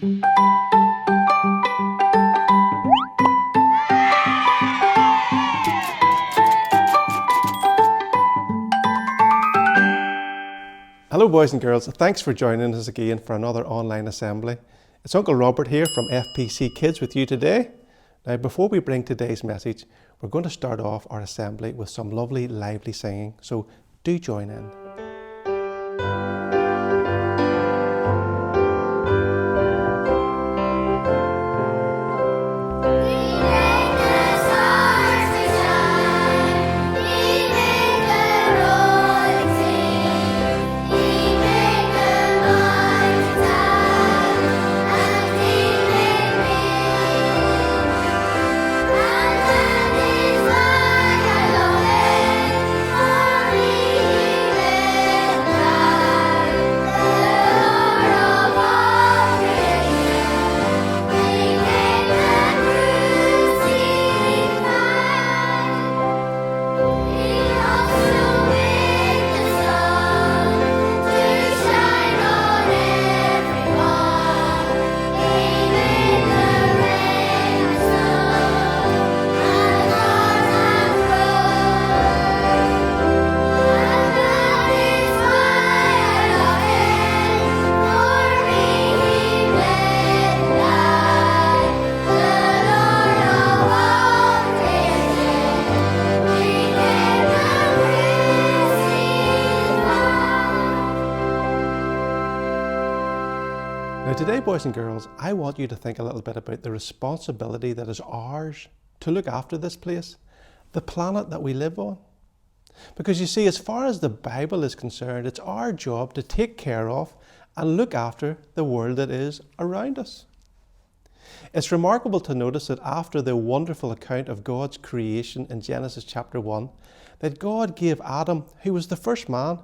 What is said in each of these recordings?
Hello boys and girls, thanks for joining us again for another online assembly. It's Uncle Robert here from FPC Kids with you today. Now before we bring today's message, we're going to start off our assembly with some lovely lively singing, so do join in. Now today, boys and girls, I want you to think a little bit about the responsibility that is ours to look after this place, the planet that we live on. Because you see, as far as the Bible is concerned, it's our job to take care of and look after the world that is around us. It's remarkable to notice that after the wonderful account of God's creation in Genesis chapter 1, that God gave Adam, who was the first man,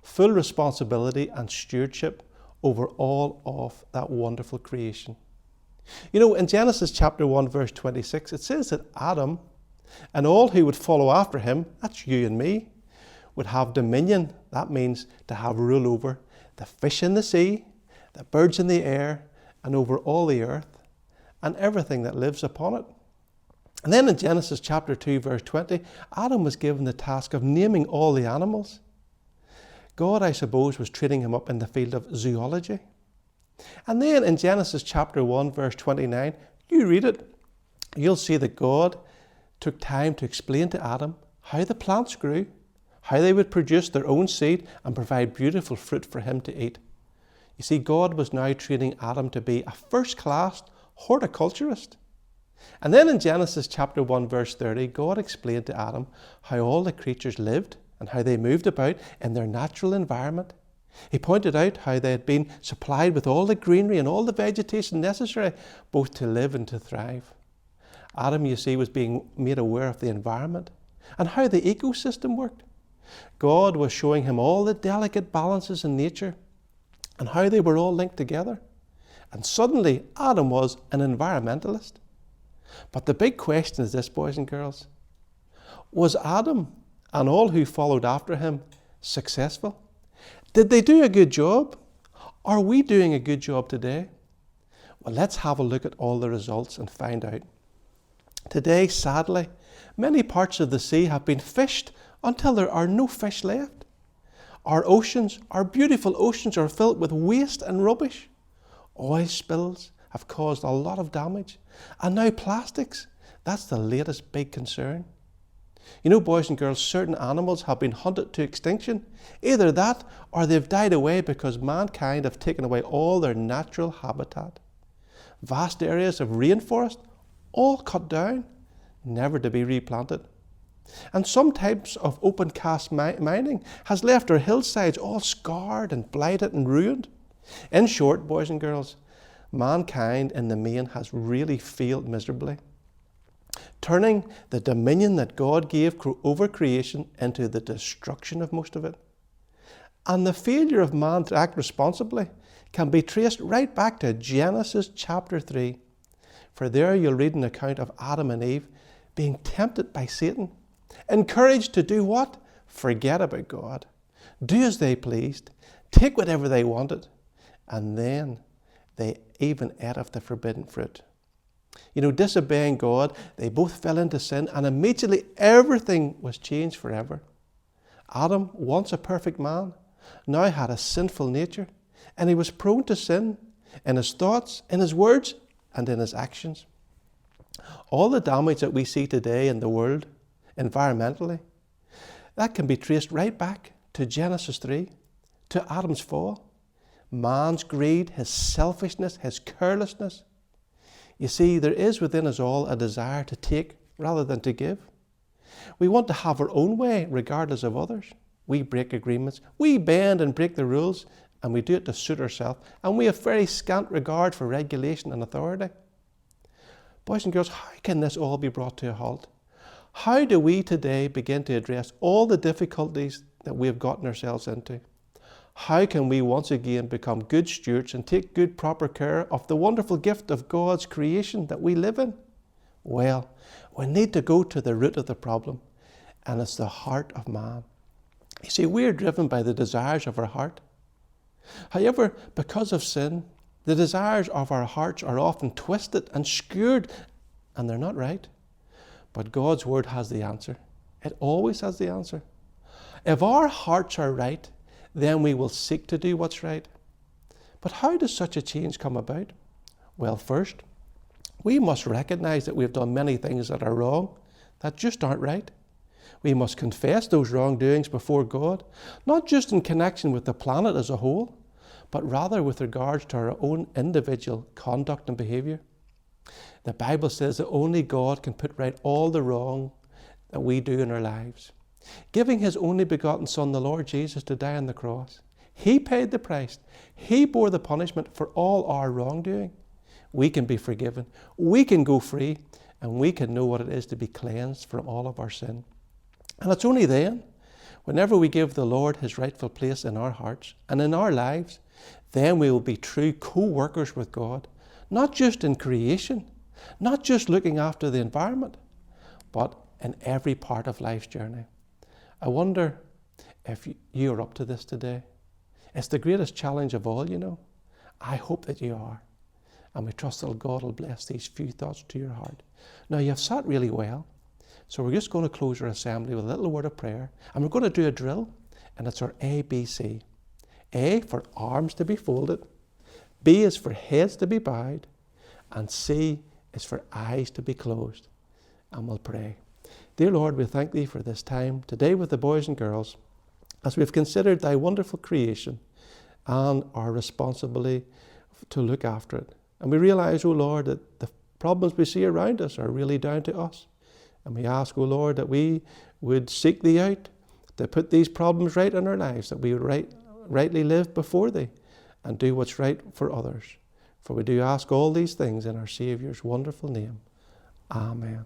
full responsibility and stewardship over all of that wonderful creation. You know, in Genesis chapter 1 verse 26, it says that Adam and all who would follow after him, that's you and me, would have dominion. That means to have rule over the fish in the sea, the birds in the air, and over all the earth and everything that lives upon it. And then in Genesis chapter 2 verse 20, Adam was given the task of naming all the animals. God, I suppose, was training him up in the field of zoology. And then in Genesis chapter 1 verse 29, you read it, you'll see that God took time to explain to Adam how the plants grew, how they would produce their own seed and provide beautiful fruit for him to eat. You see, God was now training Adam to be a first-class horticulturist. And then in Genesis chapter 1 verse 30, God explained to Adam how all the creatures lived and how they moved about in their natural environment. He pointed out how they had been supplied with all the greenery and all the vegetation necessary both to live and to thrive. Adam, you see, was being made aware of the environment and how the ecosystem worked. God was showing him all the delicate balances in nature and how they were all linked together. And suddenly, Adam was an environmentalist. But the big question is this, boys and girls. Was Adam and all who followed after him successful? Did they do a good job? Are we doing a good job today? Well, let's have a look at all the results and find out. Today, sadly, many parts of the sea have been fished until there are no fish left. Our oceans, our beautiful oceans, are filled with waste and rubbish. Oil spills have caused a lot of damage. And now plastics, that's the latest big concern. You know, boys and girls, certain animals have been hunted to extinction. Either that or they've died away because mankind have taken away all their natural habitat. Vast areas of rainforest, all cut down, never to be replanted. And some types of open cast mining has left our hillsides all scarred and blighted and ruined. In short, boys and girls, mankind in the main has really failed miserably, turning the dominion that God gave over creation into the destruction of most of it. And the failure of man to act responsibly can be traced right back to Genesis chapter 3. For there you'll read an account of Adam and Eve being tempted by Satan, encouraged to do what? Forget about God, do as they pleased, take whatever they wanted, and then they even ate of the forbidden fruit. Disobeying God, they both fell into sin, and immediately everything was changed forever. Adam, once a perfect man, now had a sinful nature, and he was prone to sin in his thoughts, in his words, and in his actions. All the damage that we see today in the world, environmentally, that can be traced right back to Genesis 3, to Adam's fall. Man's greed, his selfishness, his carelessness. You see, there is within us all a desire to take rather than to give. We want to have our own way regardless of others. We break agreements, we bend and break the rules, and we do it to suit ourselves, and we have very scant regard for regulation and authority. Boys and girls, how can this all be brought to a halt? How do we today begin to address all the difficulties that we have gotten ourselves into? How can we once again become good stewards and take good proper care of the wonderful gift of God's creation that we live in? Well, we need to go to the root of the problem, and it's the heart of man. You see, we're driven by the desires of our heart. However, because of sin, the desires of our hearts are often twisted and skewed, and they're not right. But God's word has the answer. It always has the answer. If our hearts are right, then we will seek to do what's right. But how does such a change come about? Well, first, we must recognize that we've done many things that are wrong, that just aren't right. We must confess those wrongdoings before God, not just in connection with the planet as a whole, but rather with regards to our own individual conduct and behaviour. The Bible says that only God can put right all the wrong that we do in our lives. Giving his only begotten Son, the Lord Jesus, to die on the cross. He paid the price. He bore the punishment for all our wrongdoing. We can be forgiven. We can go free, and we can know what it is to be cleansed from all of our sin. And it's only then, whenever we give the Lord his rightful place in our hearts and in our lives, then we will be true co-workers with God, not just in creation, not just looking after the environment, but in every part of life's journey. I wonder if you're up to this today. It's the greatest challenge of all, I hope that you are. And we trust that God will bless these few thoughts to your heart. Now, you've sat really well. So we're just going to close our assembly with a little word of prayer. And we're going to do a drill. And it's our ABC. A for arms to be folded. B is for heads to be bowed. And C is for eyes to be closed. And we'll pray. Dear Lord, we thank thee for this time today with the boys and girls as we've considered thy wonderful creation and our responsibility to look after it. And we realize, O Lord, that the problems we see around us are really down to us. And we ask, O Lord, that we would seek thee out to put these problems right in our lives, that we would rightly live before thee and do what's right for others. For we do ask all these things in our Saviour's wonderful name. Amen.